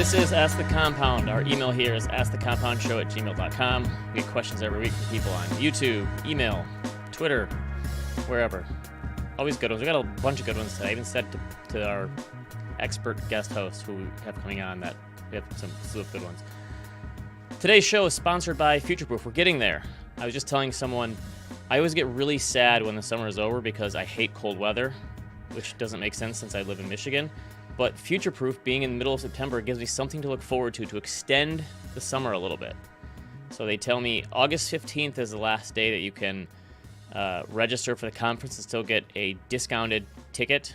This is Ask the Compound. Our email here is askthecompoundshow@gmail.com. We get questions every week from people on YouTube, email, Twitter, wherever. Always good ones. We got a bunch of good ones today. I even said to our expert guest host who we have coming on that we have some slew of good ones. Today's show is sponsored by Futureproof. We're getting there. I was just telling someone, I always get really sad when the summer is over because I hate cold weather, which doesn't make sense since I live in Michigan. But Futureproof, being in the middle of September, gives me something to look forward to extend the summer a little bit. So they tell me August 15th is the last day that you can register for the conference and still get a discounted ticket.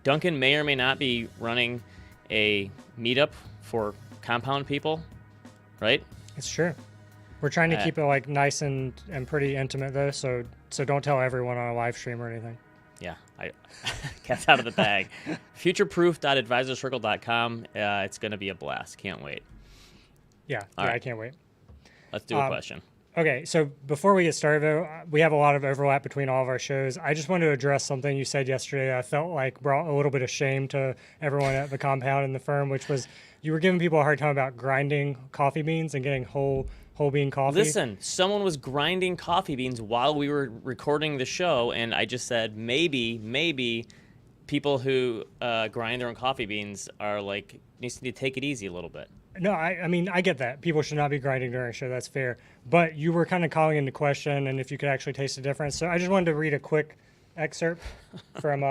Duncan may or may not be running a meetup for compound people, right? It's true. We're trying to keep it like nice and pretty intimate though, so don't tell everyone on a live stream or anything. Yeah, cat's out of the bag. Futureproof.advisorcircle.com. It's going to be a blast. Can't wait. Yeah, right. I can't wait. Let's do a question. Okay, so before we get started, though, we have a lot of overlap between all of our shows. I just wanted to address something you said yesterday. I felt like brought a little bit of shame to everyone at the compound and the firm, which was you were giving people a hard time about grinding coffee beans and getting whole bean coffee. Listen, someone was grinding coffee beans while we were recording the show, and I just said maybe people who grind their own coffee beans are like needs to take it easy a little bit. No, I mean, I get that. People should not be grinding during a show. That's fair. But you were kind of calling into question and if you could actually taste the difference. So I just wanted to read a quick excerpt from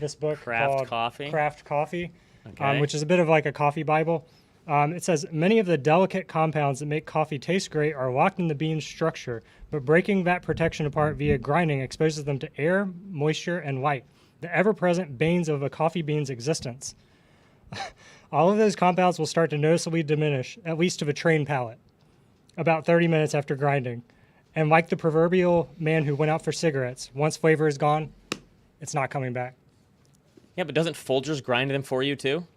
this book called Craft Coffee, okay. Which is a bit of like a coffee Bible. It says, many of the delicate compounds that make coffee taste great are locked in the bean's structure, but breaking that protection apart via grinding exposes them to air, moisture, and light, the ever-present banes of a coffee bean's existence. All of those compounds will start to noticeably diminish, at least to the trained palate, about 30 minutes after grinding. And like the proverbial man who went out for cigarettes, once flavor is gone, it's not coming back. Yeah, but doesn't Folgers grind them for you too?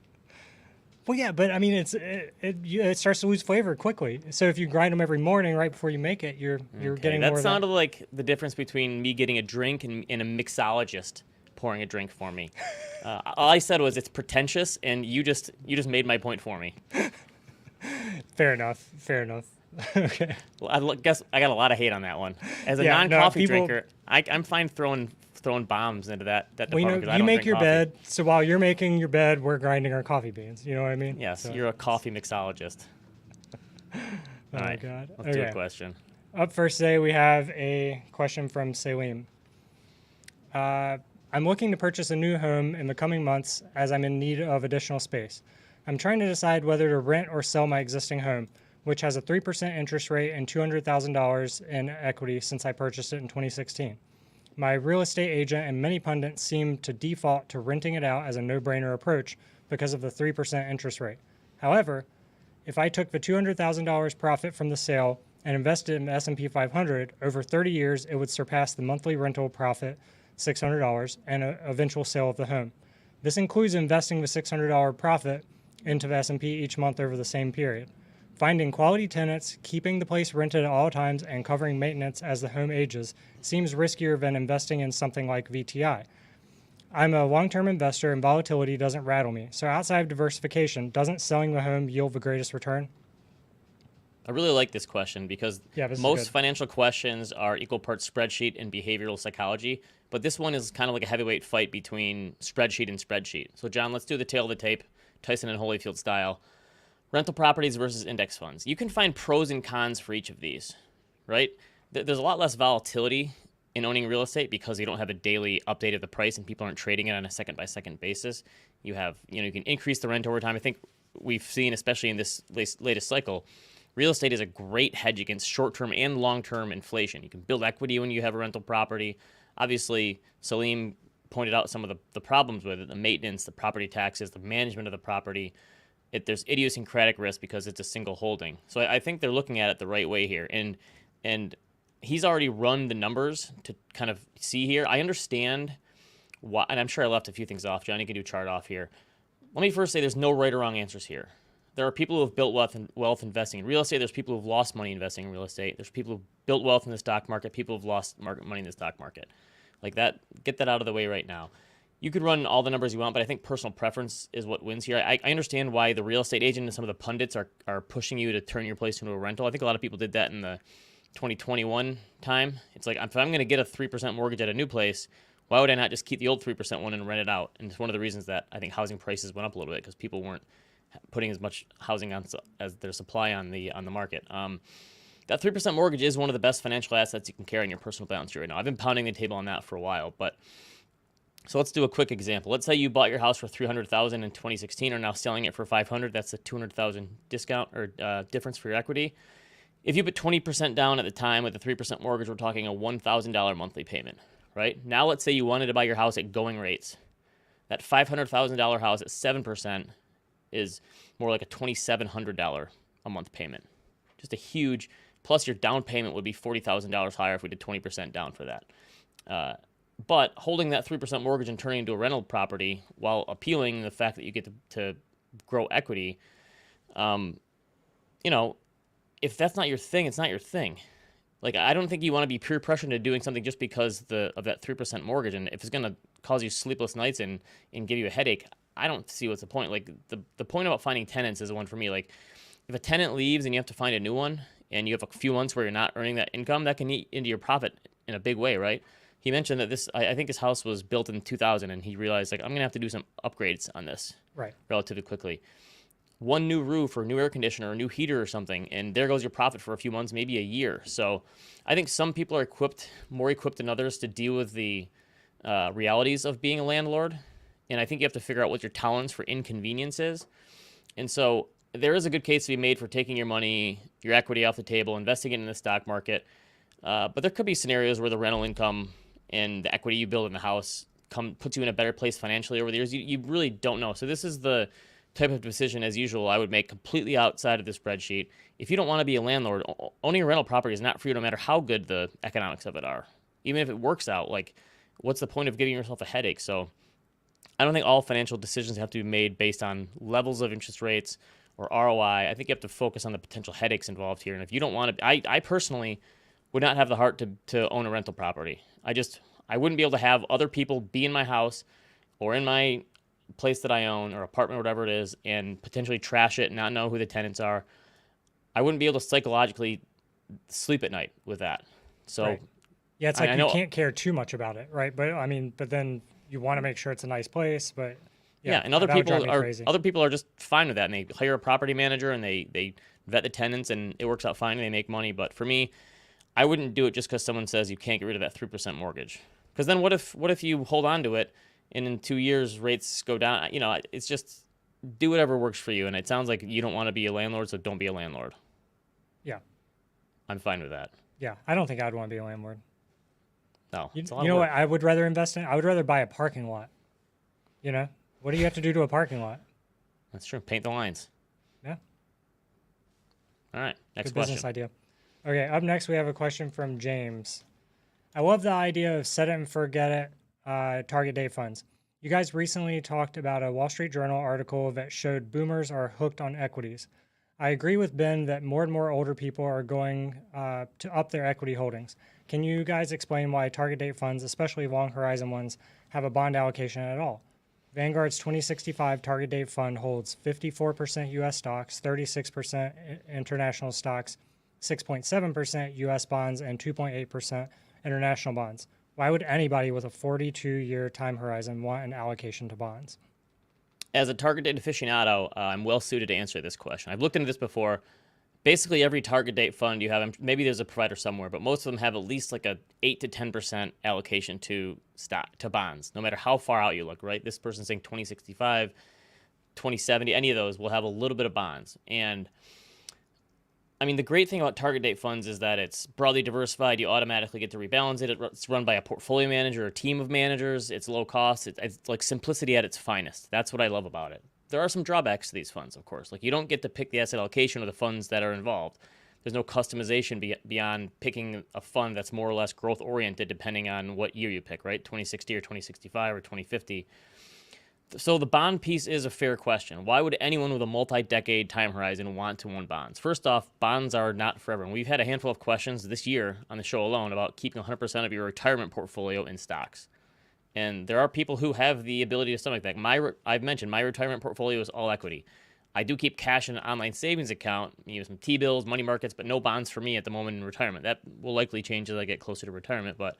Well, yeah, but I mean, it starts to lose flavor quickly. So if you grind them every morning right before you make it, you're getting more of that. That sounded like the difference between me getting a drink and a mixologist pouring a drink for me. All I said was it's pretentious, and you just made my point for me. Fair enough. Okay. Well, I guess I got a lot of hate on that one. As a non-coffee drinker, I'm fine throwing bombs into that department. Well, you make your bed, so while you're making your bed, we're grinding our coffee beans. You know what I mean? Yes, so, you're a coffee mixologist. All right, God. Let's do a question. Up first today, we have a question from Salim. I'm looking to purchase a new home in the coming months as I'm in need of additional space. I'm trying to decide whether to rent or sell my existing home, which has a 3% interest rate and $200,000 in equity since I purchased it in 2016. My real estate agent and many pundits seem to default to renting it out as a no-brainer approach because of the 3% interest rate. However, if I took the $200,000 profit from the sale and invested in the S&P 500, over 30 years it would surpass the monthly rental profit, $600, and an eventual sale of the home. This includes investing the $600 profit into the S&P each month over the same period. Finding quality tenants, keeping the place rented at all times, and covering maintenance as the home ages seems riskier than investing in something like VTI. I'm a long-term investor and volatility doesn't rattle me. So outside of diversification, doesn't selling the home yield the greatest return? I really like this question because most financial questions are equal parts spreadsheet and behavioral psychology, but this one is kind of like a heavyweight fight between spreadsheet and spreadsheet. So John, let's do the tail of the tape, Tyson and Holyfield style. Rental properties versus index funds. You can find pros and cons for each of these, right? There's a lot less volatility in owning real estate because you don't have a daily update of the price and people aren't trading it on a second-by-second basis. You have, you can increase the rent over time. I think we've seen, especially in this latest cycle, real estate is a great hedge against short-term and long-term inflation. You can build equity when you have a rental property. Obviously, Salim pointed out some of the problems with it, the maintenance, the property taxes, the management of the property. There's idiosyncratic risk because it's a single holding. So I think they're looking at it the right way here. And he's already run the numbers to kind of see here. I understand why, and I'm sure I left a few things off. Johnny can do chart off here. Let me first say there's no right or wrong answers here. There are people who have built wealth investing in real estate. There's people who have lost money investing in real estate. There's people who built wealth in the stock market. People who have lost money in the stock market. Like that, get that out of the way right now. You could run all the numbers you want, but I think personal preference is what wins here. I understand why the real estate agent and some of the pundits are pushing you to turn your place into a rental. I think a lot of people did that in the 2021 time. It's like, if I'm going to get a 3% mortgage at a new place, why would I not just keep the old 3% one and rent it out? And it's one of the reasons that I think housing prices went up a little bit, because people weren't putting as much housing on as their supply on the market. That 3% mortgage is one of the best financial assets you can carry on your personal balance sheet right now. I've been pounding the table on that for a while, but so let's do a quick example. Let's say you bought your house for $300,000 in 2016, are now selling it for $500,000. That's a $200,000 discount or difference for your equity. If you put 20% down at the time with a 3% mortgage, we're talking a $1,000 monthly payment, right? Now let's say you wanted to buy your house at going rates. That $500,000 house at 7% is more like a $2,700 a month payment. Just a huge, plus your down payment would be $40,000 higher if we did 20% down for that. But holding that 3% mortgage and turning it into a rental property while appealing the fact that you get to grow equity, if that's not your thing, it's not your thing. Like, I don't think you want to be peer pressured into doing something just because of that 3% mortgage. And if it's going to cause you sleepless nights and give you a headache, I don't see what's the point. Like, the point about finding tenants is the one for me. Like, if a tenant leaves and you have to find a new one and you have a few months where you're not earning that income, that can eat into your profit in a big way, right? He mentioned that I think this house was built in 2000, and he realized, like, I'm going to have to do some upgrades on this relatively quickly. One new roof or new air conditioner or new heater or something, and there goes your profit for a few months, maybe a year. So I think some people are more equipped than others to deal with the realities of being a landlord. And I think you have to figure out what your tolerance for inconvenience is. And so there is a good case to be made for taking your money, your equity off the table, investing it in the stock market. But there could be scenarios where the rental income and the equity you build in the house puts you in a better place financially over the years. You really don't know. So this is the type of decision, as usual, I would make completely outside of the spreadsheet. If you don't want to be a landlord, owning a rental property is not for you, no matter how good the economics of it are. Even if it works out, like, what's the point of giving yourself a headache? So I don't think all financial decisions have to be made based on levels of interest rates or ROI. I think you have to focus on the potential headaches involved here. And if you don't want to, I personally would not have the heart to own a rental property. I wouldn't be able to have other people be in my house or in my place that I own or apartment or whatever it is and potentially trash it and not know who the tenants are. I wouldn't be able to psychologically sleep at night with that. So right. Yeah, it's like you can't care too much about it, right? But then you want to make sure it's a nice place, but yeah, and other people are just fine with that, and they hire a property manager and they vet the tenants and it works out fine and they make money. But for me, I wouldn't do it just because someone says you can't get rid of that 3% mortgage. Because then what if you hold on to it and in 2 years rates go down? It's just do whatever works for you. And it sounds like you don't want to be a landlord, so don't be a landlord. Yeah. I'm fine with that. Yeah, I don't think I'd want to be a landlord. No. You know what I would rather invest in? I would rather buy a parking lot. What do you have to do to a parking lot? That's true. Paint the lines. Yeah. All right. Next Good question. Business idea. Okay, up next we have a question from James. I love the idea of set it and forget it target date funds. You guys recently talked about a Wall Street Journal article that showed boomers are hooked on equities. I agree with Ben that more and more older people are going to up their equity holdings. Can you guys explain why target date funds, especially long horizon ones, have a bond allocation at all? Vanguard's 2065 target date fund holds 54% U.S. stocks, 36% international stocks, 6.7% U.S. bonds, and 2.8% international bonds. Why would anybody with a 42-year time horizon want an allocation to bonds? As a target date aficionado, I'm well suited to answer this question. I've looked into this before. Basically, every target date fund you have, maybe there's a provider somewhere, but most of them have at least like a 8 to 10% allocation to bonds, no matter how far out you look, right? This person's saying 2065, 2070, any of those will have a little bit of bonds. And I mean, the great thing about target date funds is that it's broadly diversified. You automatically get to rebalance it. It's run by a portfolio manager or a team of managers. It's low cost. It's like simplicity at its finest. That's what I love about it. There are some drawbacks to these funds, of course. Like, you don't get to pick the asset allocation of the funds that are involved. There's no customization beyond picking a fund that's more or less growth oriented depending on what year you pick, right? 2060 or 2065 or 2050. So the bond piece is a fair question. Why would anyone with a multi-decade time horizon want to own bonds? First off, bonds are not for everyone. We've had a handful of questions this year on the show alone about keeping 100% of your retirement portfolio in stocks. And there are people who have the ability to stomach that. I've mentioned my retirement portfolio is all equity. I do keep cash in an online savings account, some T-bills, money markets, but no bonds for me at the moment in retirement. That will likely change as I get closer to retirement, but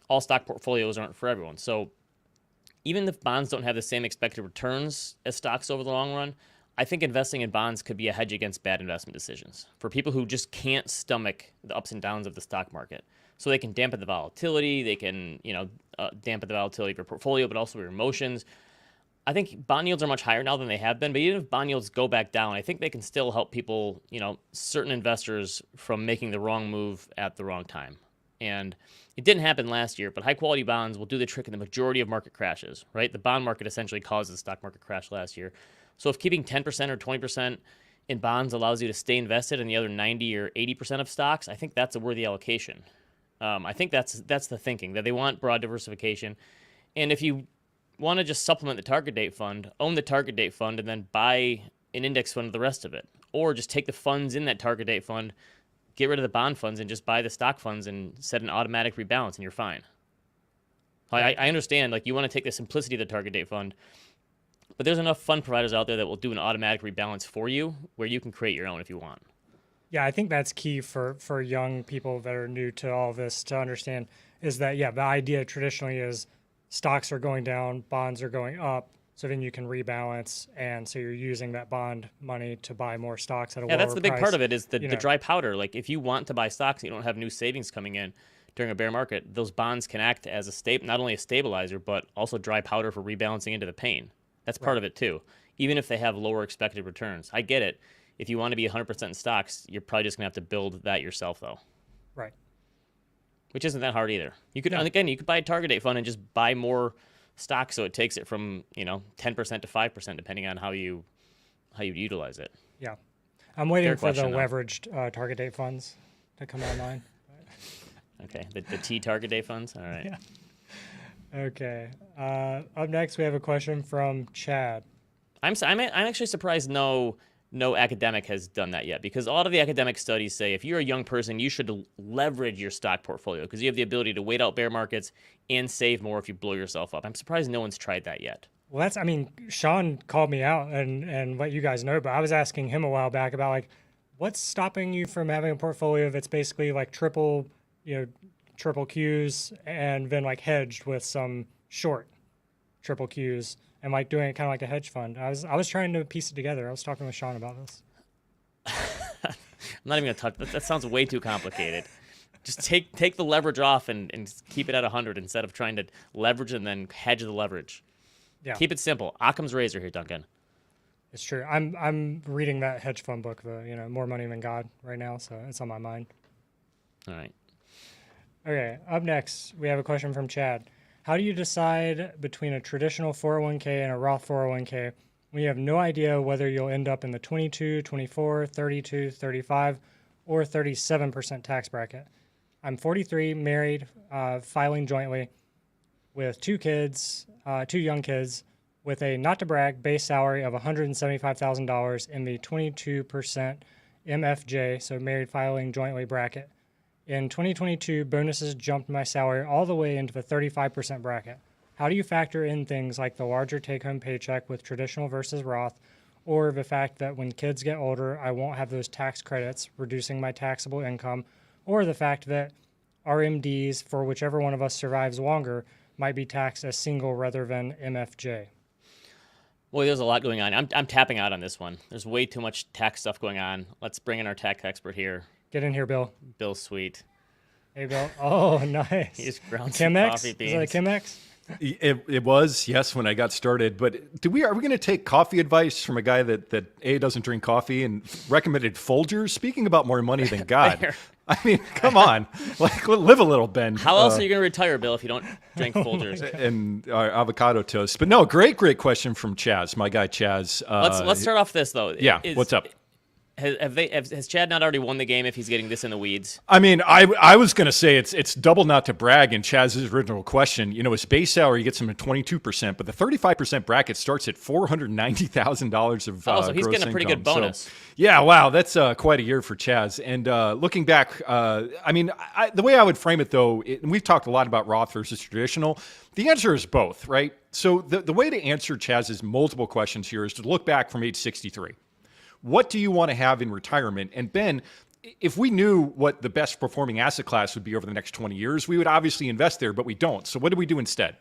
all stock portfolios aren't for everyone. So even if bonds don't have the same expected returns as stocks over the long run, I think investing in bonds could be a hedge against bad investment decisions for people who just can't stomach the ups and downs of the stock market. So they can dampen the volatility, they can, dampen the volatility of your portfolio, but also your emotions. I think bond yields are much higher now than they have been, but even if bond yields go back down, I think they can still help people, certain investors from making the wrong move at the wrong time. And it didn't happen last year, but high quality bonds will do the trick in the majority of market crashes, right? The bond market essentially caused the stock market crash last year. So if keeping 10% or 20% in bonds allows you to stay invested in the other 90 or 80% of stocks, I think that's a worthy allocation. I think that's the thinking, that they want broad diversification. And if you want to just supplement the target date fund, own the target date fund, and then buy an index fund of the rest of it. Or just take the funds in that target date fund, get rid of the bond funds, and just buy the stock funds and set an automatic rebalance, and you're fine. I understand, you want to take the simplicity of the target date fund, but there's enough fund providers out there that will do an automatic rebalance for you where you can create your own if you want. Yeah, I think that's key for young people that are new to all this to understand is that, the idea traditionally is stocks are going down, bonds are going up, so then you can rebalance, and so you're using that bond money to buy more stocks at a lower price. Yeah, that's the big part of it is the dry powder. If you want to buy stocks and you don't have new savings coming in during a bear market, those bonds can act as not only a stabilizer, but also dry powder for rebalancing into the pain. That's part of it too, even if they have lower expected returns. I get it. If you want to be 100% in stocks, you're probably just going to have to build that yourself, though. Right. Which isn't that hard either. You could, again, you could buy a target date fund and just buy more stock, so it takes it from 10% to 5%, depending on how you utilize it. Yeah, I'm waiting for the leveraged target date funds to come online. Okay, the T target date funds. All right. Yeah. Okay. Up next, we have a question from Chad. I'm actually surprised no academic has done that yet, because a lot of the academic studies say if you're a young person, you should leverage your stock portfolio because you have the ability to wait out bear markets and save more if you blow yourself up. I'm surprised no one's tried that yet. Well, Sean called me out and let you guys know, but I was asking him a while back about what's stopping you from having a portfolio that's basically triple Qs and then hedged with some short triple Qs. And doing it kind of like a hedge fund. I was trying to piece it together. I was talking with Sean about this. I'm not even gonna touch that. Sounds way too complicated. Just take the leverage off and keep it at 100 instead of trying to leverage and then hedge the leverage. Yeah. Keep it simple. Occam's razor here, Duncan. It's true. I'm reading that hedge fund book, More Money Than God, right now, so it's on my mind. All right. Okay. Up next, we have a question from Chad. How do you decide between a traditional 401k and a Roth 401k when you have no idea whether you'll end up in the 22, 24, 32, 35, or 37% tax bracket? I'm 43, married, filing jointly with two young kids, with a not to brag base salary of $175,000 in the 22% MFJ, so married filing jointly bracket. In 2022, bonuses jumped my salary all the way into the 35% bracket. How do you factor in things like the larger take-home paycheck with traditional versus Roth, or the fact that when kids get older, I won't have those tax credits, reducing my taxable income, or the fact that RMDs, for whichever one of us survives longer, might be taxed as single rather than MFJ? Boy, there's a lot going on. I'm tapping out on this one. There's way too much tax stuff going on. Let's bring in our tax expert here. Get in here, Bill. Bill Sweet. Hey, Bill. Oh, nice. He just ground some coffee beans. Is that a Chemex? It was, yes, when I got started. But are we going to take coffee advice from a guy that A, doesn't drink coffee and recommended Folgers? Speaking about more money than God. I mean, come on. Live a little, Ben. How else are you going to retire, Bill, if you don't drink Folgers? And avocado toast. But no, great question from Chaz, my guy Chaz. Let's start off this, though. Yeah, what's up? Has Chad not already won the game if he's getting this in the weeds? I mean, I was going to say it's double not to brag in Chaz's original question. You know, his base salary gets him at 22%, but the 35% bracket starts at $490,000 of so he's gross getting a pretty good bonus. So, yeah, wow, that's quite a year for Chaz. And looking back, I mean, the way I would frame it, though, and we've talked a lot about Roth versus traditional, the answer is both, right? So the way to answer Chaz's multiple questions here is to look back from age 63. What do you want to have in retirement? And Ben, if we knew what the best performing asset class would be over the next 20 years, we would obviously invest there, but we don't. So what do we do instead?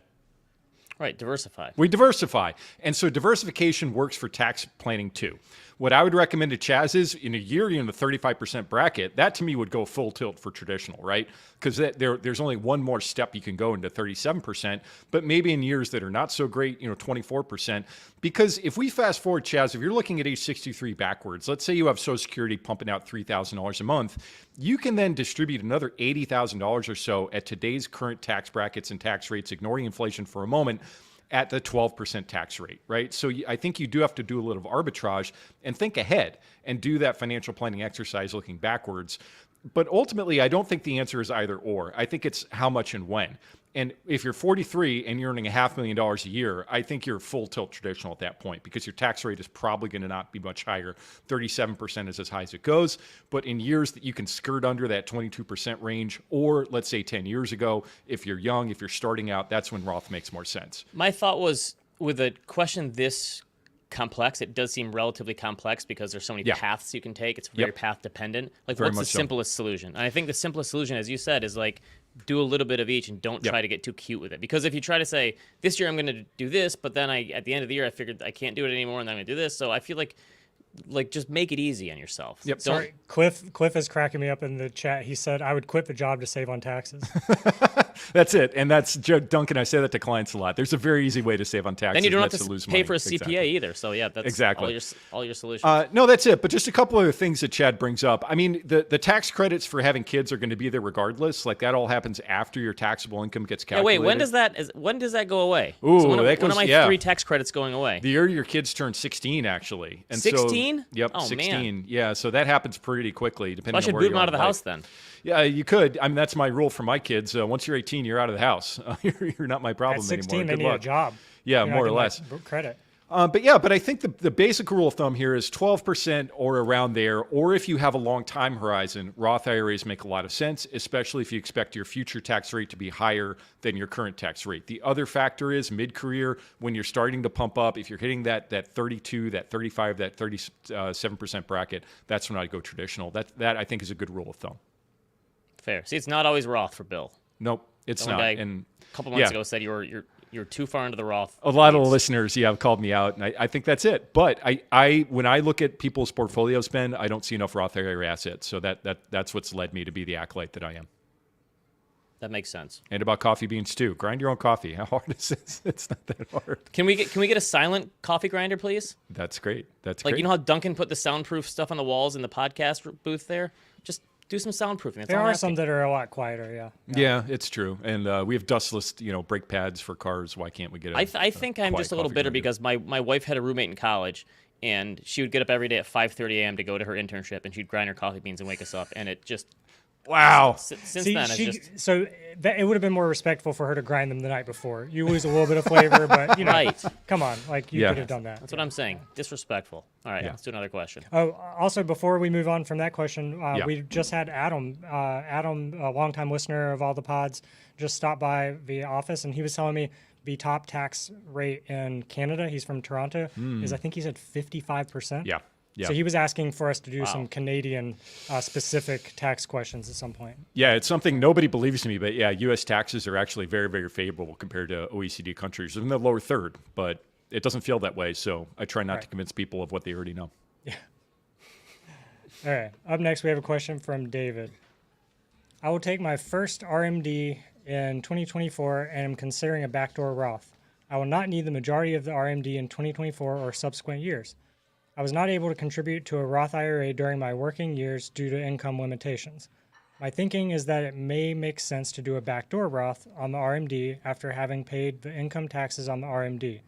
Right, diversify. We diversify. And so diversification works for tax planning too. What I would recommend to Chaz is in a year you're in the 35% bracket, that to me would go full tilt for traditional, right? Because there's only one more step you can go into 37%, but maybe in years that are not so great, 24%. Because if we fast forward, Chaz, if you're looking at age 63 backwards, let's say you have Social Security pumping out $3,000 a month, you can then distribute another $80,000 or so at today's current tax brackets and tax rates, ignoring inflation for a moment, at the 12% tax rate, right? So I think you do have to do a little arbitrage and think ahead and do that financial planning exercise looking backwards. But ultimately, I don't think the answer is either or. I think it's how much and when. And if you're 43 and you're earning $500,000 a year, I think you're full tilt traditional at that point because your tax rate is probably going to not be much higher. 37% is as high as it goes. But in years that you can skirt under that 22% range, or let's say 10 years ago, if you're young, if you're starting out, that's when Roth makes more sense. My thought was with a question this complex, it does seem relatively complex because there's so many paths you can take. It's very path dependent. Like, what's the simplest solution? And I think the simplest solution, as you said, is like do a little bit of each and don't try to get too cute with it. Because if you try to say, this year I'm going to do this, but then at the end of the year I figured I can't do it anymore and then I'm going to do this. So I feel like just make it easy on yourself. Yep. Sorry, Cliff is cracking me up in the chat. He said, I would quit the job to save on taxes. That's it. And that's Duncan. I say that to clients a lot. There's a very easy way to save on taxes. And you don't have to lose pay money. for a CPA either. So yeah, that's exactly all your solutions. No, that's it. But just a couple other things that Chad brings up. I mean, the tax credits for having kids are going to be there regardless. Like that all happens after your taxable income gets calculated. Yeah, wait, when does that go away? Ooh, so when are my 3 tax credits going away? The year your kids turn 16, actually. And 16? Yep, oh, 16. Man. Yeah, so that happens pretty quickly, depending on where you are. I should boot them out of the house then. Yeah, you could. I mean, that's my rule for my kids. Once you're 18, you're out of the house. You're not my problem At 16, anymore. They need a job. Yeah, more or less. Credit. But I think the basic rule of thumb here is 12% or around there, or if you have a long time horizon, Roth IRAs make a lot of sense, especially if you expect your future tax rate to be higher than your current tax rate. The other factor is mid-career, when you're starting to pump up, if you're hitting that 32, that 35, that 37% bracket, that's when I'd go traditional. That I think is a good rule of thumb. Fair. See, it's not always Roth for Bill. Nope, it's not. And a couple months ago said you're too far into the Roth. A lot of the listeners, have called me out, and I think that's it. But I when I look at people's portfolios, Ben, I don't see enough Roth IRA assets. So that's what's led me to be the acolyte that I am. That makes sense. And about coffee beans too. Grind your own coffee. How hard is it? It's not that hard. Can we get a silent coffee grinder, please? That's great. That's like great. You know how Duncan put the soundproof stuff on the walls in the podcast booth there? Just do some soundproofing. There are some that are a lot quieter, Yeah, it's true. And we have dustless, brake pads for cars. Why can't we get I think I'm just a little bitter because my wife had a roommate in college, and she would get up every day at 5:30 a.m. to go to her internship, and she'd grind her coffee beans and wake us up, and it just... Wow. Since then, it's just... So it would have been more respectful for her to grind them the night before. You lose a little bit of flavor, but, right. Come on. Like, you could have done that. That's what I'm saying. Disrespectful. All right, let's do another question. Oh, also, before we move on from that question, we just had Adam. Adam, a longtime listener of all the pods, just stopped by the office, and he was telling me the top tax rate in Canada, he's from Toronto, is I think he said 55%. Yeah. Yeah. So he was asking for us to do some Canadian specific tax questions at some point. Yeah, it's something nobody believes me, but U.S. taxes are actually very, very favorable compared to OECD countries. They're in the lower third, but it doesn't feel that way. So I try not to convince people of what they already know. Yeah. All right. Up next, we have a question from David. I will take my first RMD in 2024 and am considering a backdoor Roth. I will not need the majority of the RMD in 2024 or subsequent years. I was not able to contribute to a Roth IRA during my working years due to income limitations. My thinking is that it may make sense to do a backdoor Roth on the RMD after having paid the income taxes on the RMD.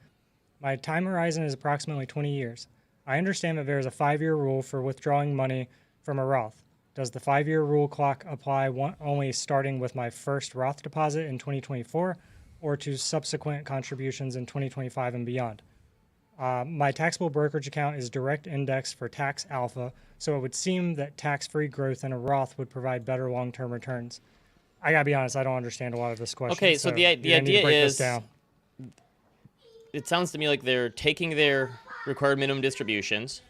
My time horizon is approximately 20 years. I understand that there is a 5-year rule for withdrawing money from a Roth. Does the 5-year rule clock apply only starting with my first Roth deposit in 2024 or to subsequent contributions in 2025 and beyond? My taxable brokerage account is direct indexed for tax alpha, so it would seem that tax-free growth in a Roth would provide better long-term returns. I gotta be honest, I don't understand a lot of this question. Okay, so the idea is, it sounds to me like they're taking their required minimum distributions,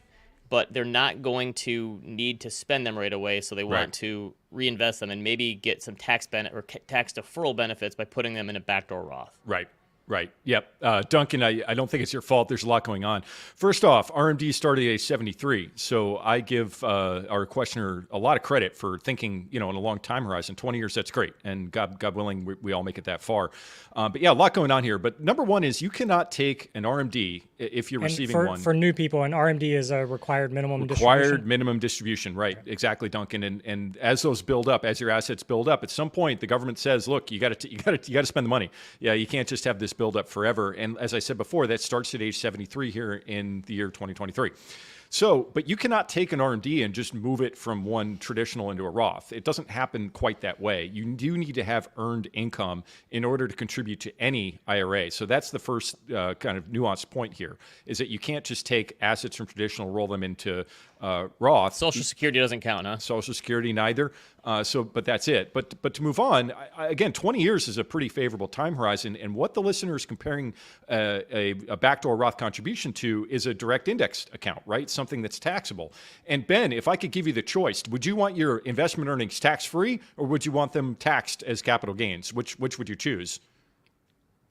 but they're not going to need to spend them right away, so they want to reinvest them and maybe get some tax deferral benefits by putting them in a backdoor Roth. Right. Yep. Duncan, I don't think it's your fault. There's a lot going on. First off, RMD started at age 73. So I give our questioner a lot of credit for thinking, in a long time horizon. 20 years, that's great. And God willing, we all make it that far. But yeah, a lot going on here. But number one is you cannot take an RMD if you're receiving one. For new people, an RMD is a required minimum distribution. Required minimum distribution, right. Okay. Exactly, Duncan. And as those build up, as your assets build up, at some point, the government says, look, you got to spend the money. Yeah, you can't just have this build up forever. And as I said before, that starts at age 73 here in the year 2023. So, but you cannot take an RMD and just move it from one traditional into a Roth. It doesn't happen quite that way. You do need to have earned income in order to contribute to any IRA. So that's the first kind of nuanced point here, is that you can't just take assets from traditional, roll them into Roth. Social Security doesn't count, huh? Social Security neither. But that's it. But to move on, again, 20 years is a pretty favorable time horizon. And what the listener is comparing a backdoor Roth contribution to is a direct indexed account, right? Something that's taxable. And Ben, if I could give you the choice, would you want your investment earnings tax-free or would you want them taxed as capital gains? Which would you choose?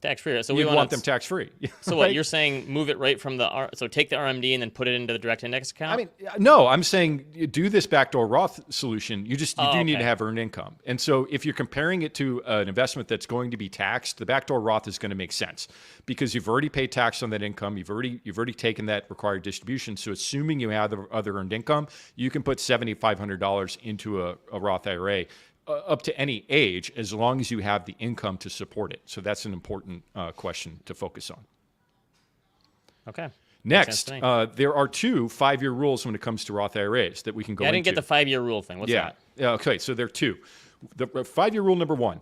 Tax-free. So we want them tax-free. So what, you're saying move it right from so take the RMD and then put it into the direct index account? I mean, no, I'm saying do this backdoor Roth solution. You do need to have earned income. And so if you're comparing it to an investment that's going to be taxed, the backdoor Roth is going to make sense because you've already paid tax on that income. You've already taken that required distribution. So assuming you have other earned income, you can put $7,500 into a Roth IRA. Up to any age, as long as you have the income to support it. So that's an important question to focus on. Okay. Next, there are 2 5-year rules when it comes to Roth IRAs that we can go into. I didn't get the 5-year rule thing. What's that? Yeah. Okay, so there are 2. The 5-year rule number 1,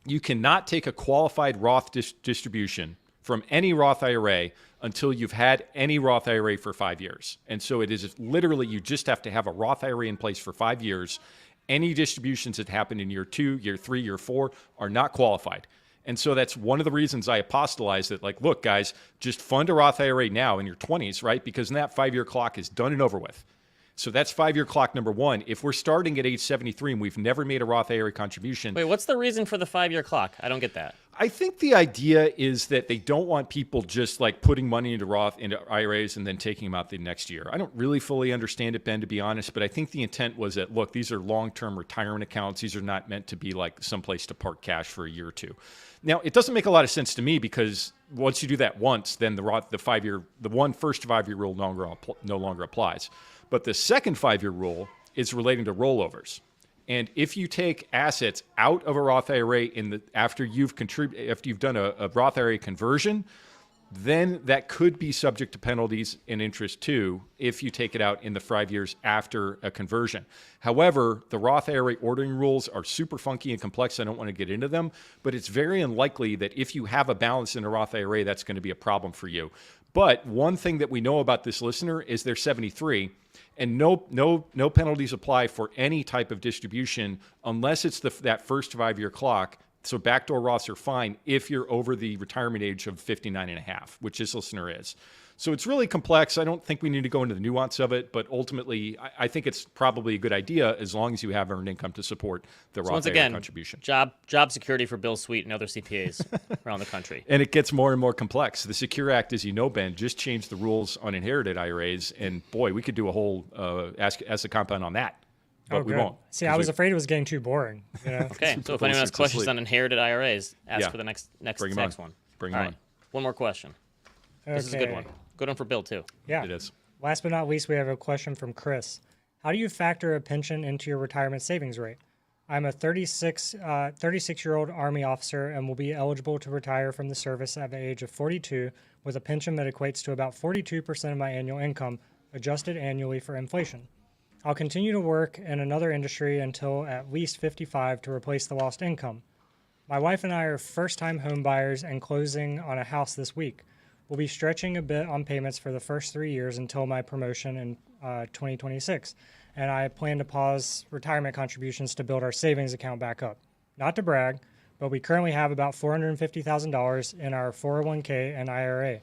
you cannot take a qualified Roth distribution from any Roth IRA until you've had any Roth IRA for 5 years. And so it is literally, you just have to have a Roth IRA in place for 5 years. Any distributions that happen in year 2, year 3, year 4 are not qualified. And so that's one of the reasons I apostolize that, like, look, guys, just fund a Roth IRA now in your 20s, right? Because then that 5-year clock is done and over with. So that's 5-year clock number 1. If we're starting at age 73 and we've never made a Roth IRA contribution. Wait, what's the reason for the 5-year clock? I don't get that. I think the idea is that they don't want people just like putting money into IRAs and then taking them out the next year. I don't really fully understand it, Ben, to be honest, but I think the intent was that, look, these are long-term retirement accounts. These are not meant to be like someplace to park cash for a year or 2. Now, it doesn't make a lot of sense to me because once you do that once, then the first 5-year rule no longer applies. But the second 5-year rule is relating to rollovers. And if you take assets out of a Roth IRA after you've done a Roth IRA conversion, then that could be subject to penalties and interest too if you take it out in the 5 years after a conversion. However, the Roth IRA ordering rules are super funky and complex. I don't want to get into them, but it's very unlikely that if you have a balance in a Roth IRA, that's going to be a problem for you. But one thing that we know about this listener is they're 73. And no penalties apply for any type of distribution unless it's that first 5-year clock. So backdoor Roths are fine if you're over the retirement age of 59 and a half, which this listener is. So it's really complex. I don't think we need to go into the nuance of it, but ultimately, I think it's probably a good idea as long as you have earned income to support the Roth IRA contribution. Job security for Bill Sweet and other CPAs around the country. And it gets more and more complex. The Secure Act, as you know, Ben, just changed the rules on inherited IRAs, and boy, we could do a whole ask the compound on that. But we won't. See, I was afraid it was getting too boring. Okay, so if anyone has questions on inherited IRAs, ask for the next one. Bring them on. One more question. Okay. This is a good one. Good one for Bill, too. Yeah. It is. Last but not least, we have a question from Chris. How do you factor a pension into your retirement savings rate? I'm a 36-year-old Army officer and will be eligible to retire from the service at the age of 42 with a pension that equates to about 42% of my annual income, adjusted annually for inflation. I'll continue to work in another industry until at least 55 to replace the lost income. My wife and I are first-time home buyers and closing on a house this week. We'll be stretching a bit on payments for the first 3 years until my promotion in 2026, and I plan to pause retirement contributions to build our savings account back up. Not to brag, but we currently have about $450,000 in our 401k and IRA.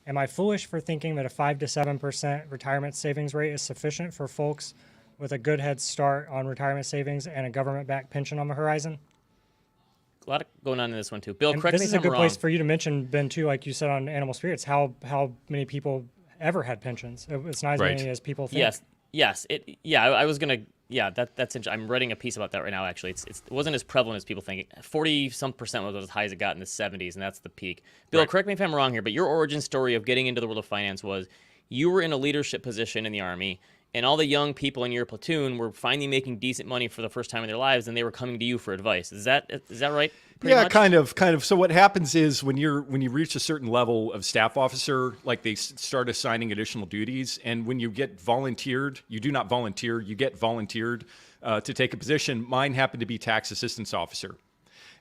Am I foolish for thinking that a 5 to 7% retirement savings rate is sufficient for folks with a good head start on retirement savings and a government-backed pension on the horizon? A lot going on in this one too. Bill, correct me if I'm wrong. This is a good place for you to mention, Ben, too, like you said on Animal Spirits, how many people ever had pensions. It's not as many as people think. Yes. I was gonna. Yeah, that's interesting. I'm writing a piece about that right now. Actually, it wasn't as prevalent as people think. 40-some% was as high as it got in the 70s, and that's the peak. Bill, correct me if I'm wrong here, but your origin story of getting into the world of finance was you were in a leadership position in the Army, and all the young people in your platoon were finally making decent money for the first time in their lives, and they were coming to you for advice. Is that right? Yeah, kind of. So what happens is when you reach a certain level of staff officer, like they start assigning additional duties, and when you get volunteered, you do not volunteer, you get volunteered to take a position. Mine happened to be tax assistance officer.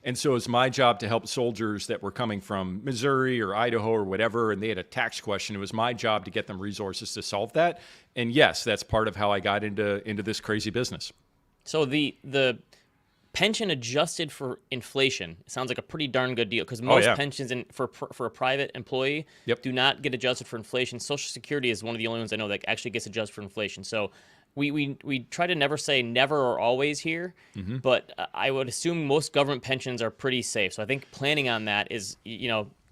And so it's my job to help soldiers that were coming from Missouri or Idaho or whatever, and they had a tax question. It was my job to get them resources to solve that. And yes, that's part of how I got into this crazy business. So the pension adjusted for inflation sounds like a pretty darn good deal, because most pensions for a private employee do not get adjusted for inflation. Social Security is one of the only ones I know that actually gets adjusted for inflation. So we try to never say never or always here, but I would assume most government pensions are pretty safe. So I think planning on that is,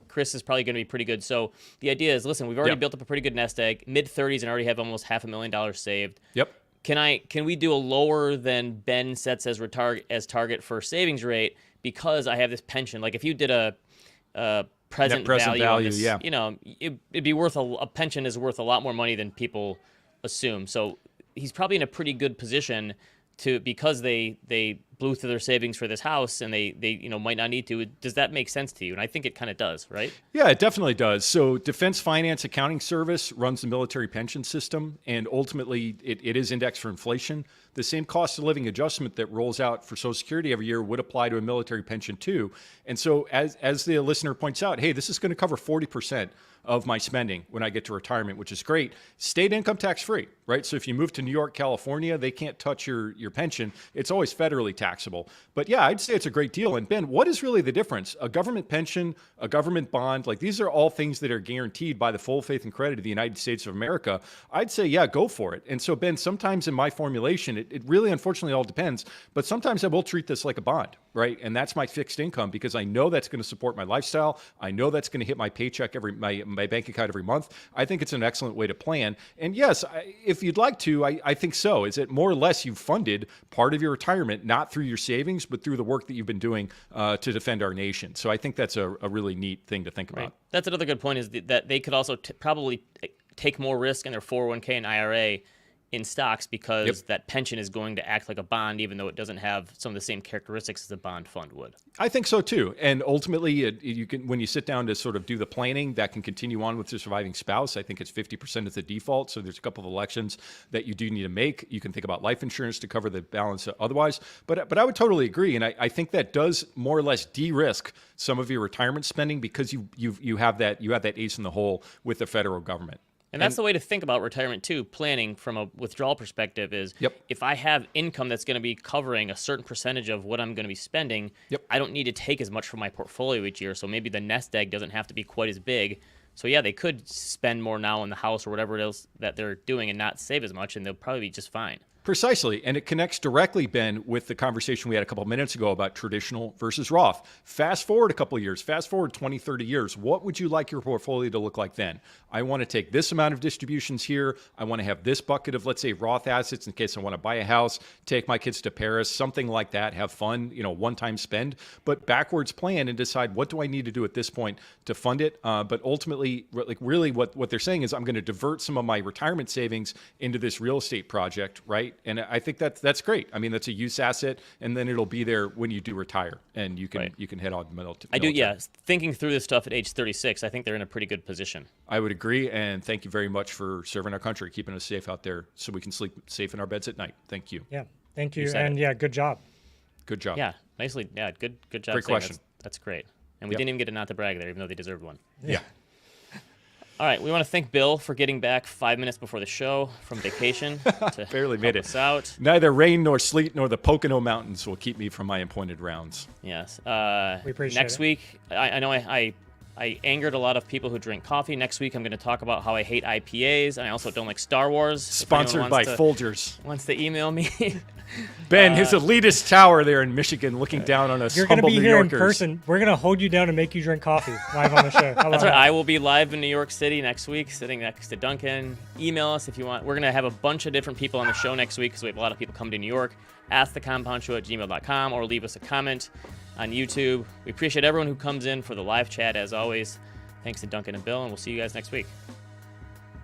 Chris is probably going to be pretty good. So the idea is, listen, we've already built up a pretty good nest egg, mid-30s, and already have almost $500,000 saved. Yep. Can we do a lower than Ben sets as target for savings rate, because I have this pension? Like if you did a present value on this, it'd be worth a pension is worth a lot more money than people assume. So he's probably in a pretty good position because they blew through their savings for this house, and they might not need to. Does that make sense to you? And I think it kind of does, right? Yeah, it definitely does. So Defense Finance Accounting Service runs the military pension system, and ultimately it is indexed for inflation. The same cost of living adjustment that rolls out for Social Security every year would apply to a military pension too. And so as the listener points out, hey, this is going to cover 40% of my spending when I get to retirement, which is great. State income tax free, right? So if you move to New York, California, they can't touch your pension. It's always federally taxable. But yeah, I'd say it's a great deal. And Ben, what is really the difference? A government pension, a government bond, like these are all things that are guaranteed by the full faith and credit of the United States of America. I'd say, yeah, go for it. And so Ben, sometimes in my formulation, it really unfortunately all depends, but sometimes I will treat this like a bond, right? And that's my fixed income, because I know that's going to support my lifestyle. I know that's going to hit my paycheck my bank account every month. I think it's an excellent way to plan. And yes, if you'd like to, I think so. Is it more or less you've funded part of your retirement, not through your savings, but through the work that you've been doing to defend our nation? So I think that's a really neat thing to think about. Right. That's another good point, is that they could also probably take more risk in their 401k and IRA in stocks, because that pension is going to act like a bond, even though it doesn't have some of the same characteristics as a bond fund would. I think so too. And ultimately, you can, when you sit down to sort of do the planning, that can continue on with your surviving spouse. I think it's 50% as the default. So there's a couple of elections that you do need to make. You can think about life insurance to cover the balance otherwise. But I would totally agree. And I think that does more or less de-risk some of your retirement spending, because you have that ace in the hole with the federal government. And that's the way to think about retirement too. Planning from a withdrawal perspective is, if I have income that's going to be covering a certain percentage of what I'm going to be spending, I don't need to take as much from my portfolio each year. So maybe the nest egg doesn't have to be quite as big. So yeah, they could spend more now in the house or whatever else that they're doing and not save as much, and they'll probably be just fine. Precisely. And it connects directly, Ben, with the conversation we had a couple of minutes ago about traditional versus Roth. Fast forward a couple of years, fast forward 20, 30 years. What would you like your portfolio to look like then? I want to take this amount of distributions here. I want to have this bucket of, let's say, Roth assets in case I want to buy a house, take my kids to Paris, something like that, have fun, one-time spend, but backwards plan and decide what do I need to do at this point to fund it. But ultimately, really what they're saying is I'm going to divert some of my retirement savings into this real estate project, right? And I think that's great. I mean, that's a use asset, and then it'll be there when you do retire, and you can head on military. I do, yeah. Thinking through this stuff at age 36, I think they're in a pretty good position. I would agree, and thank you very much for serving our country, keeping us safe out there so we can sleep safe in our beds at night. Thank you. Yeah, thank you, and yeah, good job. Good job. Yeah, nicely. Yeah, good job. Great question. That's great. And we didn't even get a not to brag there, even though they deserved one. Yeah. All right, we want to thank Bill for getting back 5 minutes before the show from vacation to barely made it out. Neither rain nor sleet nor the Pocono Mountains will keep me from my appointed rounds. Yes. We appreciate next week, I know I angered a lot of people who drink coffee. Next week, I'm going to talk about how I hate IPAs, and I also don't like Star Wars. Sponsored by Folgers. Wants to email me. Ben, his elitist tower there in Michigan, looking down on us. You're going to be here in person. We're going to hold you down and make you drink coffee live on the show. That's right. I will be live in New York City next week, sitting next to Duncan. Email us if you want. We're going to have a bunch of different people on the show next week because we have a lot of people coming to New York. askthecompoundshow@gmail.com, or leave us a comment on YouTube. We appreciate everyone who comes in for the live chat, as always. Thanks to Duncan and Bill, and we'll see you guys next week.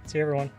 See you, everyone.